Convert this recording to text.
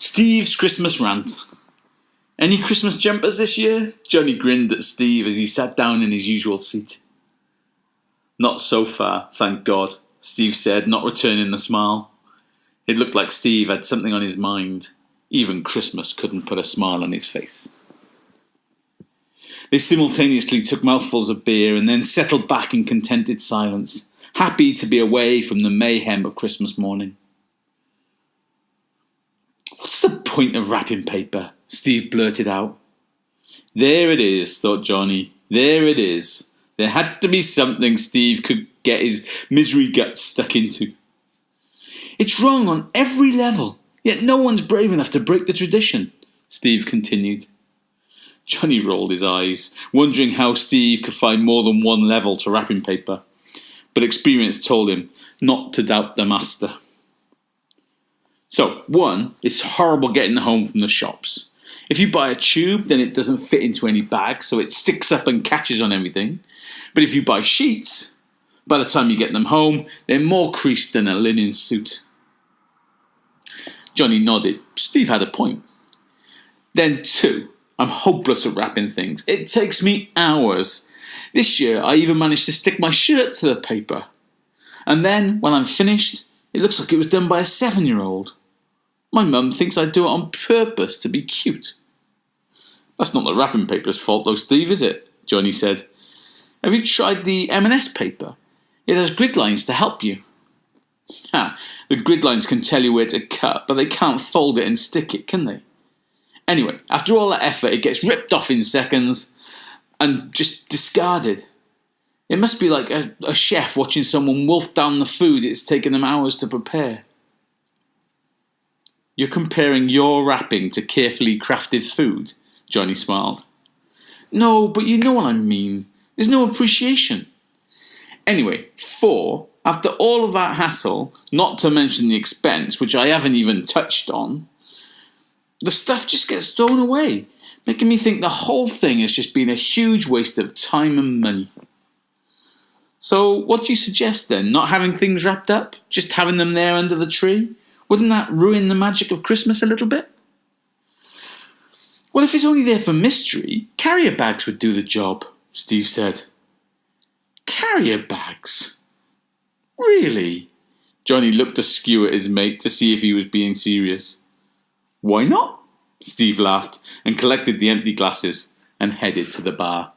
Steve's Christmas rant. Any Christmas jumpers this year? Johnny grinned at Steve as he sat down in his usual seat. Not so far, thank God, Steve said, not returning the smile. It looked like Steve had something on his mind. Even Christmas couldn't put a smile on his face. They simultaneously took mouthfuls of beer and then settled back in contented silence, happy to be away from the mayhem of Christmas morning. "What's the point of wrapping paper?" Steve blurted out. There it is, thought Johnny. There it is. There had to be something Steve could get his misery guts stuck into. "It's wrong on every level, yet no one's brave enough to break the tradition," Steve continued. Johnny rolled his eyes, wondering how Steve could find more than one level to wrapping paper, but experience told him not to doubt the master. So, 1, it's horrible getting home from the shops. If you buy a tube, then it doesn't fit into any bag, so it sticks up and catches on everything. But if you buy sheets, by the time you get them home, they're more creased than a linen suit. Johnny nodded. Steve had a point. Then 2, I'm hopeless at wrapping things. It takes me hours. This year, I even managed to stick my shirt to the paper. And then, when I'm finished, it looks like it was done by a 7-year-old. My mum thinks I do it on purpose to be cute. That's not the wrapping paper's fault though, Steve, is it? Johnny said. Have you tried the M&S paper? It has grid lines to help you. The grid lines can tell you where to cut, but they can't fold it and stick it, can they? Anyway, after all that effort, it gets ripped off in seconds and just discarded. It must be like a chef watching someone wolf down the food it's taken them hours to prepare. You're comparing your wrapping to carefully crafted food? Johnny smiled. No, but you know what I mean. There's no appreciation. Anyway, 4, after all of that hassle, not to mention the expense, which I haven't even touched on, the stuff just gets thrown away, making me think the whole thing has just been a huge waste of time and money. So what do you suggest then? Not having things wrapped up? Just having them there under the tree? Wouldn't that ruin the magic of Christmas a little bit? Well, if it's only there for mystery, carrier bags would do the job, Steve said. Carrier bags? Really? Johnny looked askew at his mate to see if he was being serious. Why not? Steve laughed and collected the empty glasses and headed to the bar.